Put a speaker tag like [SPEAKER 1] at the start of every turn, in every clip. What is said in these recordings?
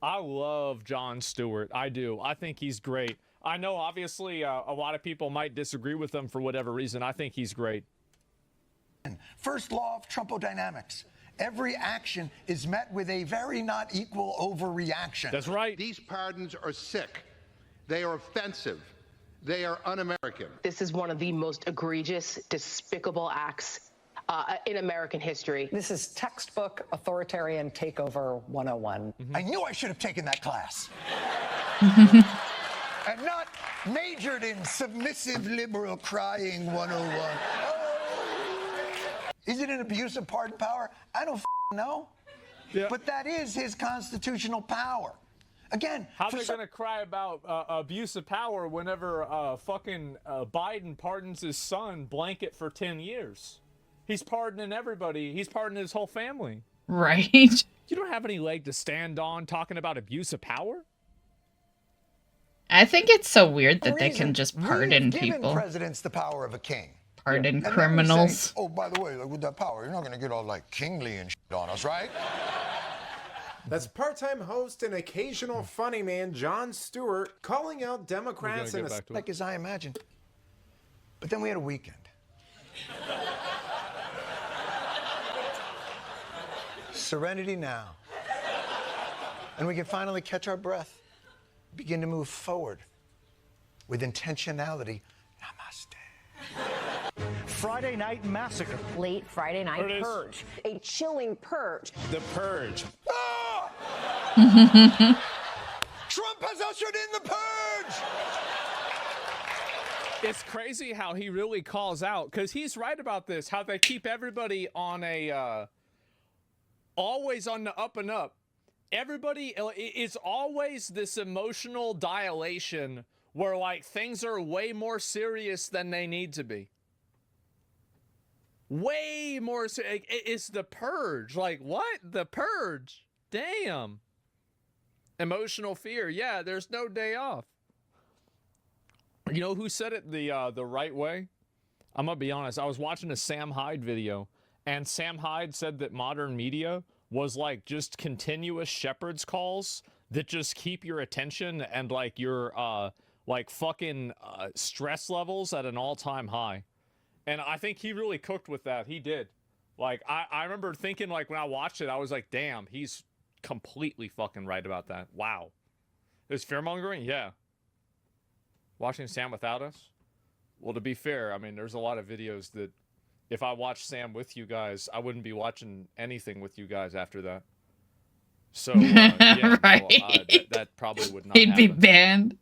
[SPEAKER 1] I love Jon Stewart. I do. I think he's great. I know, obviously, a lot of people might disagree with him for whatever reason. I think he's great.
[SPEAKER 2] First law of Trumpodynamics. Every action is met with a very not equal overreaction.
[SPEAKER 1] That's right.
[SPEAKER 3] These pardons are sick. They are offensive. They are un-American.
[SPEAKER 4] This is one of the most egregious, despicable acts in American history.
[SPEAKER 5] This is textbook authoritarian takeover 101.
[SPEAKER 2] I knew I should have taken that class. And not majored in submissive liberal crying 101. Oh. Is it an abuse of pardon power? I don't know.
[SPEAKER 1] Yeah.
[SPEAKER 2] But that is his constitutional power. Again,
[SPEAKER 1] how they're going to cry about abuse of power whenever fucking Biden pardons his son blanket for 10 years. He's pardoning everybody. He's pardoning his whole family.
[SPEAKER 6] Right.
[SPEAKER 1] You don't have any leg to stand on talking about abuse of power?
[SPEAKER 6] I think it's so weird that they can just pardon people.
[SPEAKER 2] Given presidents the power of a king.
[SPEAKER 6] Pardon criminals.
[SPEAKER 2] Say, oh, by the way, like, with that power, you're not going to get all like kingly and shit on us, right?
[SPEAKER 7] That's part-time host and occasional funny man Jon Stewart calling out Democrats in a
[SPEAKER 2] like as I imagined. But then we had a weekend. Serenity now. And we can finally catch our breath. Begin to move forward with intentionality. Namaste.
[SPEAKER 8] Friday Night Massacre.
[SPEAKER 9] Late Friday Night Purge. A chilling purge.
[SPEAKER 1] The Purge.
[SPEAKER 2] Ah! Trump has ushered in the purge!
[SPEAKER 1] It's crazy how he really calls out, because he's right about this, how they keep everybody on a, always on the up and up. Everybody is always this emotional dilation where, like, things are way more serious than they need to be. Way more. It's the purge. Like, what? The purge? Damn. Emotional fear. Yeah, there's no day off. You know who said it the right way? I'm gonna be honest. I was watching a Sam Hyde video, and Sam Hyde said that modern media was like just continuous shepherd's calls that just keep your attention and like your like fucking stress levels at an all-time high. And I think he really cooked with that. He did. Like, I remember thinking, like, when I watched it, I was like, damn, he's completely fucking right about that. Wow. Is fear-mongering? Yeah. Watching Sam without us? Well, to be fair, I mean, there's a lot of videos that if I watched Sam with you guys, I wouldn't be watching anything with you guys after that. So, yeah,
[SPEAKER 6] right.
[SPEAKER 1] Well, that probably would not
[SPEAKER 6] He'd
[SPEAKER 1] happen.
[SPEAKER 6] be banned.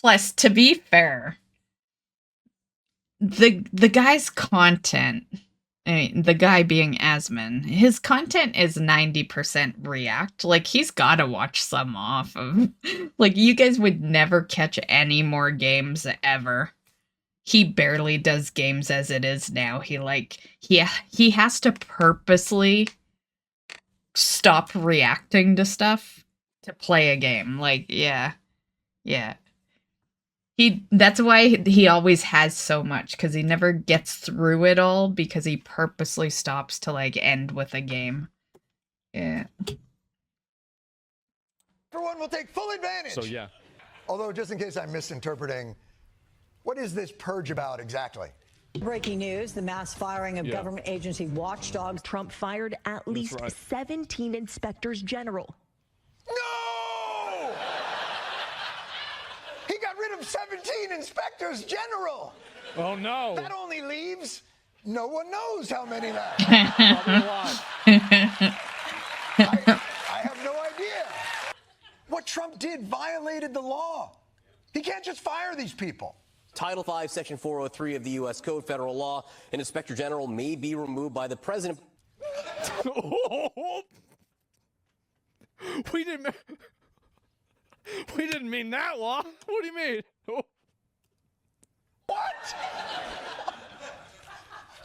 [SPEAKER 6] Plus, to be fair, the guy's content, I mean, the guy being Asmon, his content is 90% React. Like, he's got to watch some off of. Like, you guys would never catch any more games ever. He barely does games as it is now. He has to purposely stop reacting to stuff to play a game. Like, yeah. That's why he always has so much, because he never gets through it all, because he purposely stops to like end with a game. Yeah.
[SPEAKER 2] Everyone will take full advantage.
[SPEAKER 1] So, yeah.
[SPEAKER 2] Although, just in case I'm misinterpreting, what is this purge about exactly?
[SPEAKER 9] Breaking news, the mass firing of government agency watchdogs.
[SPEAKER 10] Trump fired at least 17 inspectors general.
[SPEAKER 2] No! He got rid of 17 inspectors general.
[SPEAKER 1] Oh, no.
[SPEAKER 2] That only leaves no one knows how many left.
[SPEAKER 1] Probably a lot.
[SPEAKER 2] I have no idea. What Trump did violated the law. He can't just fire these people.
[SPEAKER 11] Title V, Section 403 of the U.S. Code, federal law, an inspector general may be removed by the president.
[SPEAKER 1] We didn't mean that law. What do you mean?
[SPEAKER 2] What?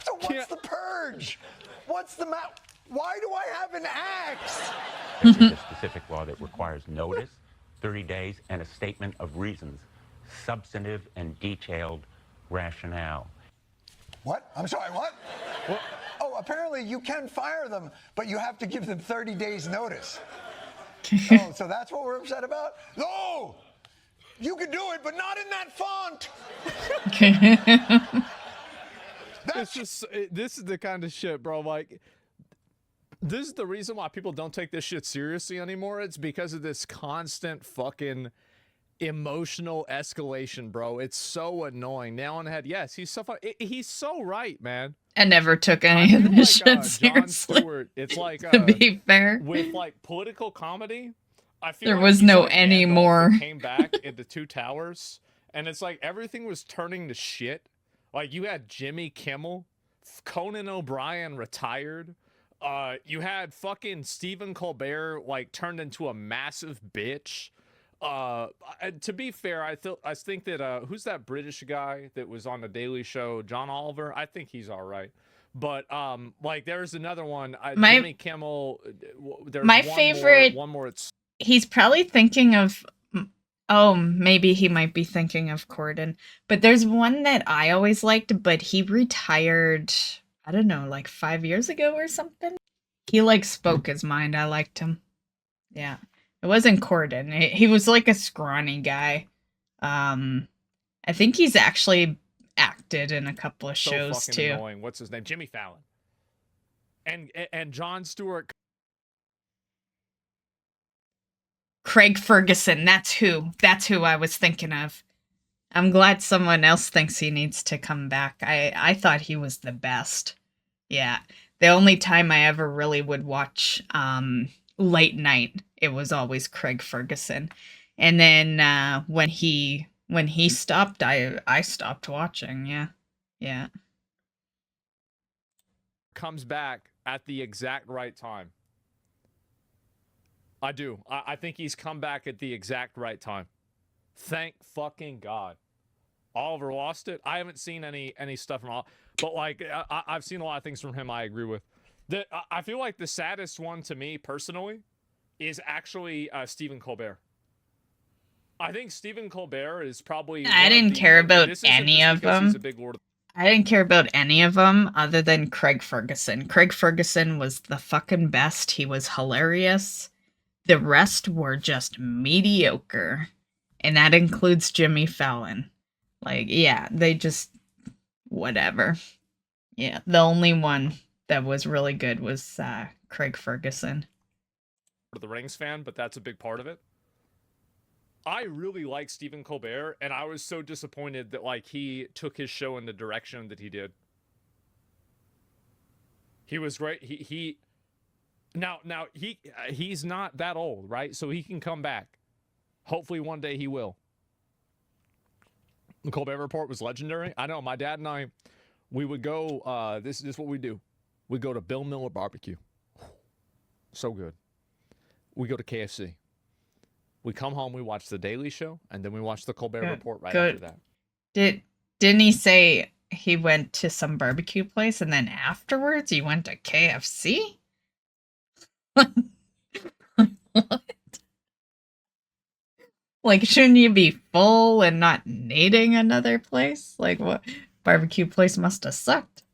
[SPEAKER 2] So what's the purge? What's the why do I have an axe?
[SPEAKER 12] There's a specific law that requires notice, 30 days, and a statement of reasons. Substantive and detailed rationale.
[SPEAKER 2] What? I'm sorry, what? Oh, apparently you can fire them, but you have to give them 30 days notice. Oh, so that's what we're upset about? No! You can do it, but not in that font!
[SPEAKER 1] It's just, this is the kind of shit, bro. Like, this is the reason why people don't take this shit seriously anymore. It's because of this constant fucking emotional escalation, bro. It's so annoying. Nail on the head. Yes, he's so he's so right, man.
[SPEAKER 6] I never took any of this shit seriously.
[SPEAKER 1] Jon Stewart, it's like
[SPEAKER 6] to be fair,
[SPEAKER 1] with like political comedy, I feel
[SPEAKER 6] there
[SPEAKER 1] like
[SPEAKER 6] was no any more.
[SPEAKER 1] Came back in the Two Towers, and it's like everything was turning to shit. Like you had Jimmy Kimmel, Conan O'Brien retired. You had fucking Stephen Colbert like turned into a massive bitch. To be fair, I think that who's that British guy that was on the Daily Show, John Oliver? I think he's all right. But like there's another one, Jimmy Kimmel. There's
[SPEAKER 6] my favorite
[SPEAKER 1] one more.
[SPEAKER 6] He's probably thinking of. Oh, maybe he might be thinking of Corden. But there's one that I always liked, but he retired, I don't know, like 5 years ago or something. He like spoke his mind. I liked him. Yeah. It wasn't Corden. He was like a scrawny guy. I think he's actually acted in a couple of shows
[SPEAKER 1] fucking
[SPEAKER 6] too.
[SPEAKER 1] Annoying. What's his name? Jimmy Fallon. And Jon Stewart.
[SPEAKER 6] Craig Ferguson, that's who I was thinking of. I'm glad someone else thinks he needs to come back. I thought he was the best. Yeah. The only time I ever really would watch late night, it was always Craig Ferguson. And then when he stopped, I stopped watching. Yeah. Yeah.
[SPEAKER 1] Comes back at the exact right time. I do. I think he's come back at the exact right time. Thank fucking God. Oliver lost it. I haven't seen any stuff from Oliver, but like I've seen a lot of things from him. I agree with. I feel like the saddest one to me personally is actually Stephen Colbert. I think Stephen Colbert is probably.
[SPEAKER 6] I didn't care about any of them. I didn't care about any of them other than Craig Ferguson. Craig Ferguson was the fucking best. He was hilarious. The rest were just mediocre. And that includes Jimmy Fallon. Like, yeah, they just... whatever. Yeah, the only one that was really good was Craig Ferguson.
[SPEAKER 1] The Rings fan, but that's a big part of it. I really like Stephen Colbert, and I was so disappointed that like he took his show in the direction that he did. He was great. Now he's not that old, right? So he can come back. Hopefully one day he will. The Colbert Report was legendary. I know my dad and I, we would go. This is what we do. We go to Bill Miller Barbecue. So good. We go to KFC. We come home. We watch the Daily Show, and then we watch the Colbert Report right after that.
[SPEAKER 6] Didn't he say he went to some barbecue place and then afterwards he went to KFC? What? Like, shouldn't you be full and not needing another place? Like, what? Barbecue place must have sucked.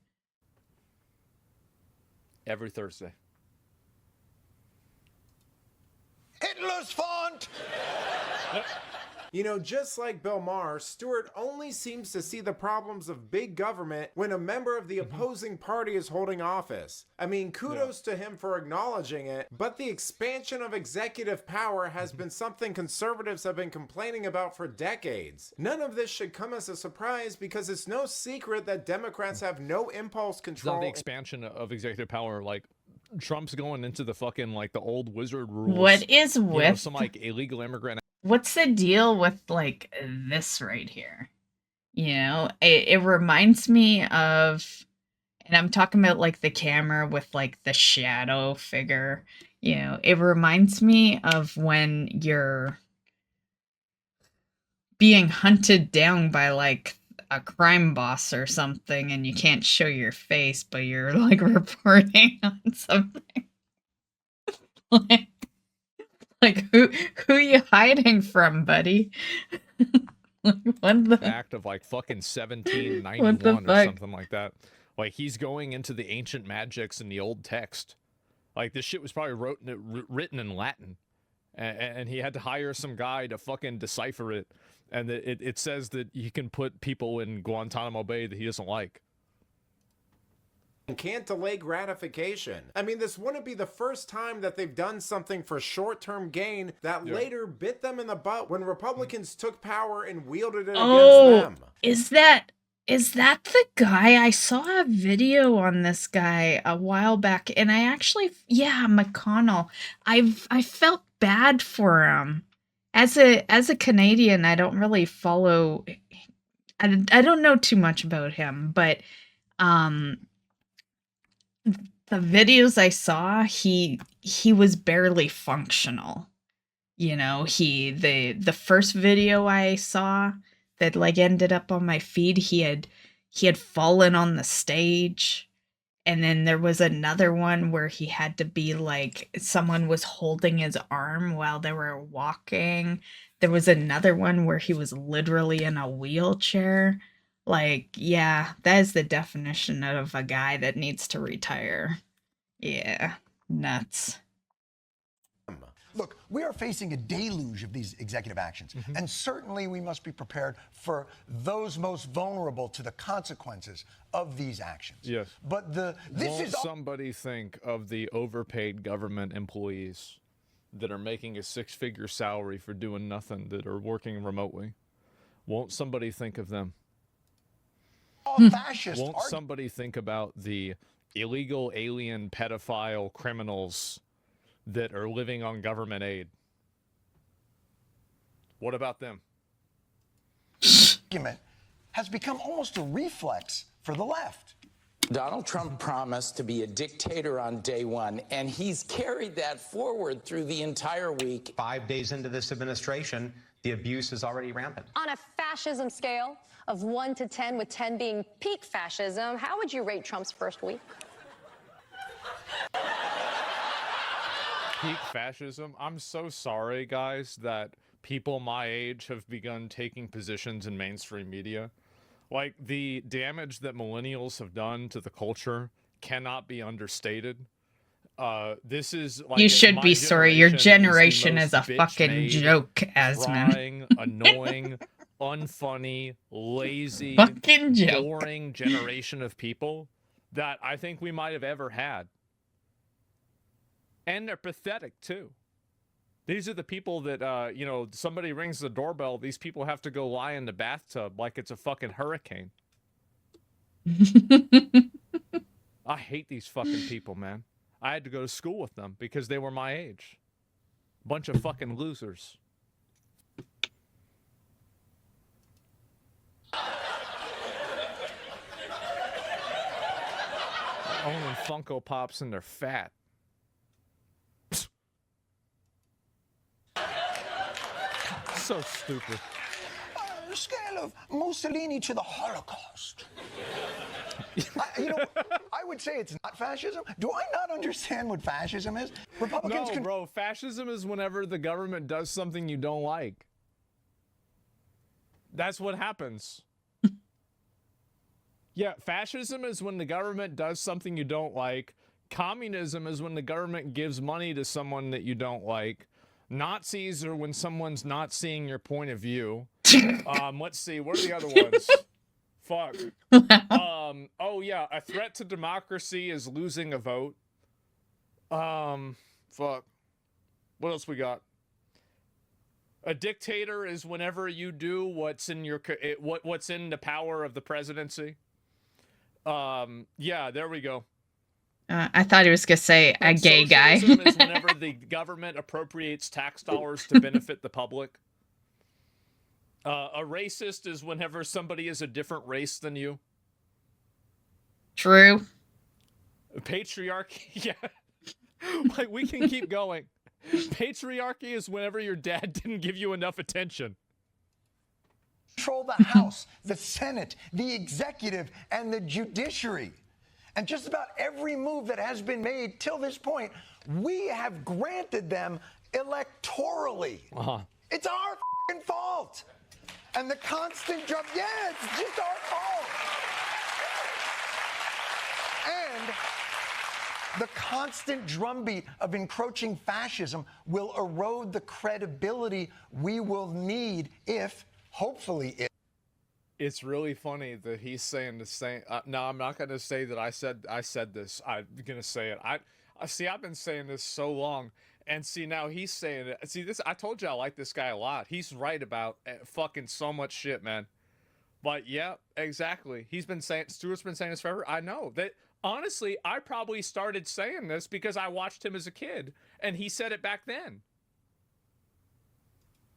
[SPEAKER 1] Every Thursday.
[SPEAKER 2] Hitler's font!
[SPEAKER 7] You know, just like Bill Maher, Stewart only seems to see the problems of big government when a member of the opposing party is holding office. I mean, kudos to him for acknowledging it, but the expansion of executive power has been something conservatives have been complaining about for decades. None of this should come as a surprise because it's no secret that Democrats have no impulse control.
[SPEAKER 1] It's not the expansion of executive power, like Trump's going into the fucking like the old wizard rules.
[SPEAKER 6] What is with
[SPEAKER 1] some like illegal immigrant?
[SPEAKER 6] What's the deal with like this right here? You know, it reminds me of, and I'm talking about like the camera with like the shadow figure. You know, it reminds me of when you're being hunted down by like a crime boss or something and you can't show your face, but you're like reporting on something. Like who are you hiding from, buddy? Like, what the
[SPEAKER 1] act of like fucking 1791 or something like that. Like, he's going into the ancient magics in the old text. Like, this shit was probably written in Latin. And he had to hire some guy to fucking decipher it. And it says that he can put people in Guantanamo Bay that he doesn't like.
[SPEAKER 7] And can't delay gratification. I mean, this wouldn't be the first time that they've done something for short-term gain that later bit them in the butt when Republicans took power and wielded it against them.
[SPEAKER 6] Is that the guy? I saw a video on this guy a while back, and I actually, McConnell. I felt bad for him. As a Canadian, I don't really follow. I don't know too much about him, but the videos I saw, he was barely functional. You know, the first video I saw that like ended up on my feed, he had fallen on the stage. And then there was another one where he had to be like, someone was holding his arm while they were walking. There was another one where he was literally in a wheelchair. Like, yeah, that is the definition of a guy that needs to retire. Yeah, nuts.
[SPEAKER 2] Look, we are facing a deluge of these executive actions, and certainly we must be prepared for those most vulnerable to the consequences of these actions.
[SPEAKER 1] Yes.
[SPEAKER 2] But
[SPEAKER 1] Won't somebody think of the overpaid government employees that are making a six-figure salary for doing nothing, that are working remotely? Won't somebody think of them?
[SPEAKER 2] Fascist.
[SPEAKER 1] Won't somebody think about the illegal alien pedophile criminals that are living on government aid? What about them?
[SPEAKER 2] Argument has become almost a reflex for the left.
[SPEAKER 13] Donald Trump promised to be a dictator on day one, and he's carried that forward through the entire week.
[SPEAKER 14] 5 days into this administration, the abuse is already rampant.
[SPEAKER 15] On a fascism scale of 1 to 10, with 10 being peak fascism, how would you rate Trump's first week?
[SPEAKER 1] Peak fascism? I'm so sorry, guys, that people my age have begun taking positions in mainstream media. Like, the damage that millennials have done to the culture cannot be understated. This is like,
[SPEAKER 6] you should be sorry. Your generation is a fucking joke, Asmon.
[SPEAKER 1] Crying, annoying, unfunny, lazy,
[SPEAKER 6] fucking joke.
[SPEAKER 1] Boring generation of people that I think we might have ever had. And they're pathetic, too. These are the people that, you know, somebody rings the doorbell, these people have to go lie in the bathtub like it's a fucking hurricane. I hate these fucking people, man. I had to go to school with them because they were my age. Bunch of fucking losers. Owning Funko Pops and they're fat. So stupid.
[SPEAKER 2] On a scale of Mussolini to the Holocaust. I would say it's not fascism. Do I not understand what fascism is? Republicans
[SPEAKER 1] No, bro. Fascism is whenever the government does something you don't like. That's what happens. Yeah, fascism is when the government does something you don't like. Communism is when the government gives money to someone that you don't like. Nazis are when someone's not seeing your point of view. Let's see, what are the other ones? Fuck. Oh yeah, a threat to democracy is losing a vote. Fuck. What else we got? A dictator is whenever you do what's in your what's in the power of the presidency. Yeah, there we go.
[SPEAKER 6] I thought he was gonna say a gay guy.
[SPEAKER 1] Socialism is whenever the government appropriates tax dollars to benefit the public. A racist is whenever somebody is a different race than you.
[SPEAKER 6] True.
[SPEAKER 1] Patriarchy, yeah. Like, we can keep going. Patriarchy is whenever your dad didn't give you enough attention.
[SPEAKER 2] Control the House, the Senate, the executive, and the judiciary. And just about every move that has been made till this point, we have granted them electorally. It's our f***ing fault. And the constant jump, yeah, it's just our fault. And the constant drumbeat of encroaching fascism will erode the credibility we will need if, hopefully,
[SPEAKER 1] It's really funny that he's saying the same. No, I'm not going to say that I said this. I'm going to say it. I see. I've been saying this so long, and see now he's saying it. See this. I told you I like this guy a lot. He's right about fucking so much shit, man. But yeah, exactly. Stewart's been saying this forever. I know that. Honestly, I probably started saying this because I watched him as a kid, and he said it back then.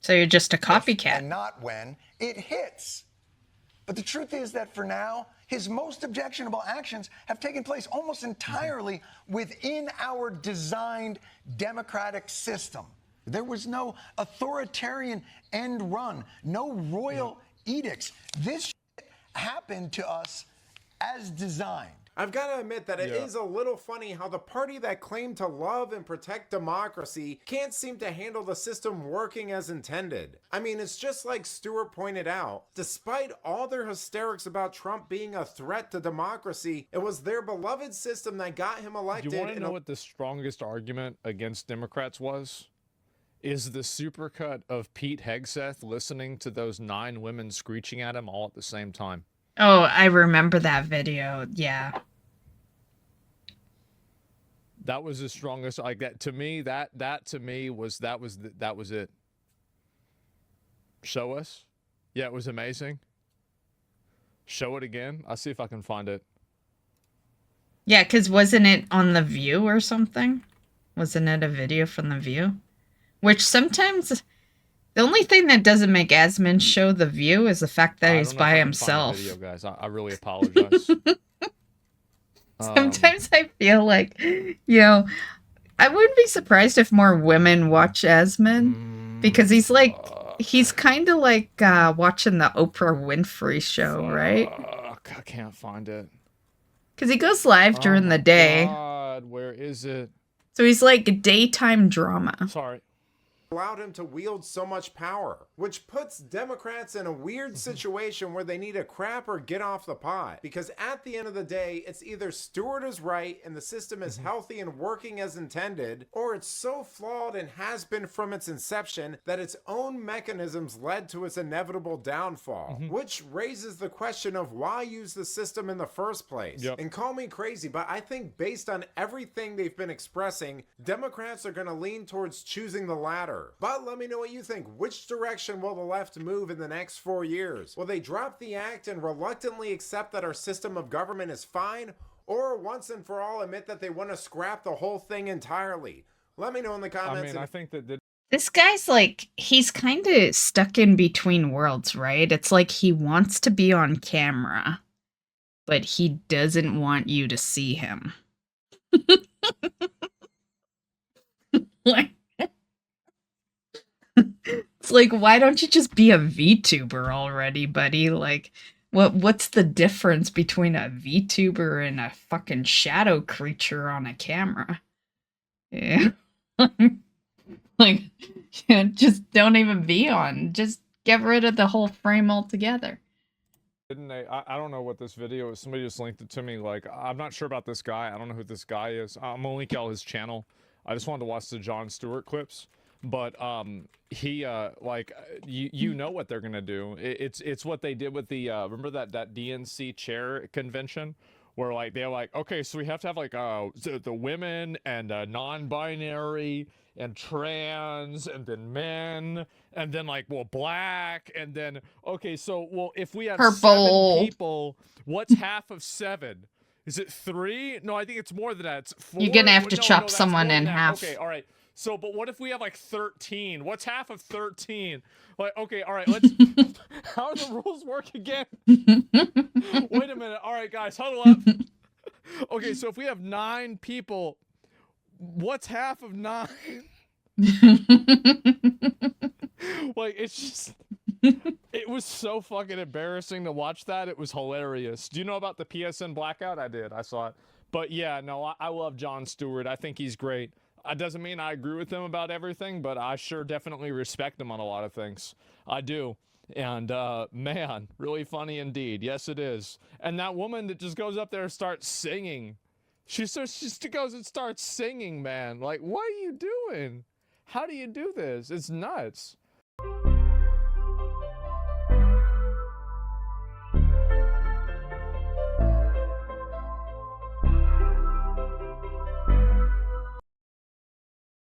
[SPEAKER 6] So you're just a copycat.
[SPEAKER 2] And not when it hits. But the truth is that for now, his most objectionable actions have taken place almost entirely within our designed democratic system. There was no authoritarian end run, no royal edicts. This shit happened to us as designed.
[SPEAKER 7] I've got to admit that it is a little funny how the party that claimed to love and protect democracy can't seem to handle the system working as intended. I mean, it's just like Stewart pointed out. Despite all their hysterics about Trump being a threat to democracy, it was their beloved system that got him elected.
[SPEAKER 1] You want to know what the strongest argument against Democrats was? Is the supercut of Pete Hegseth listening to those 9 women screeching at him all at the same time.
[SPEAKER 6] Oh, I remember that video. Yeah.
[SPEAKER 1] That was the strongest. Like that to me. That to me was that was it. Show us. Yeah, it was amazing. Show it again. I'll see if I can find it.
[SPEAKER 6] Yeah, because wasn't it on The View or something? Wasn't it a video from The View? Which sometimes... The only thing that doesn't make Asmon show The View is the fact that he's by himself.
[SPEAKER 1] Video, guys. I really apologize.
[SPEAKER 6] Sometimes I feel like, you know, I wouldn't be surprised if more women watch Asmon because he's like, he's kind of like watching the Oprah Winfrey show, right?
[SPEAKER 1] I can't find it.
[SPEAKER 6] Because he goes live during the day.
[SPEAKER 1] God, where is it?
[SPEAKER 6] So he's like daytime drama.
[SPEAKER 1] Sorry.
[SPEAKER 7] Allowed him to wield so much power, which puts Democrats in a weird situation where they need to crap or get off the pot. Because at the end of the day, it's either Stewart is right and the system is healthy and working as intended, or it's so flawed and has been from its inception that its own mechanisms led to its inevitable downfall. Which raises the question of why use the system in the first place. And call me crazy, but I think based on everything they've been expressing, Democrats are going to lean towards choosing the latter. But let me know what you think. Which direction will the left move in the next 4 years? Will they drop the act and reluctantly accept that our system of government is fine? Or once and for all admit that they want to scrap the whole thing entirely? Let me know in the comments.
[SPEAKER 1] I mean, I think that...
[SPEAKER 6] This guy's like, he's kind of stuck in between worlds, right? It's like he wants to be on camera, but he doesn't want you to see him. Like... It's like, why don't you just be a VTuber already, buddy? Like, what's the difference between a VTuber and a fucking shadow creature on a camera? Yeah. Like, yeah, just don't even be on. Just get rid of the whole frame altogether.
[SPEAKER 1] Didn't they? I don't know what this video is. Somebody just linked it to me. Like, I'm not sure about this guy. I don't know who this guy is. I'm gonna link y'all his channel. I just wanted to watch the Jon Stewart clips. But he like you know what they're gonna do. It's what they did with the remember that DNC chair convention where like they're like, okay, so we have to have like the women and non-binary and trans and then men and then like black and then okay, so if we have
[SPEAKER 6] purple
[SPEAKER 1] 7 people, what's half of 7? Is it 3? No, I think it's more than that. It's 4.
[SPEAKER 6] You're gonna have to chop someone in half.
[SPEAKER 1] Okay, all right. So, but what if we have like 13? What's half of 13? Like, okay, all right, let's... How do the rules work again? Wait a minute. All right, guys, huddle up. Okay, so if we have 9 people, what's half of 9? Like, it's just... It was so fucking embarrassing to watch that. It was hilarious. Do you know about the PSN blackout? I did. I saw it. But yeah, no, I love Jon Stewart. I think he's great. It doesn't mean I agree with him about everything, but I sure definitely respect him on a lot of things. I do. And man, really funny indeed. Yes, it is. And that woman that just goes up there and starts singing. She just goes and starts singing, man. Like, what are you doing? How do you do this? It's nuts.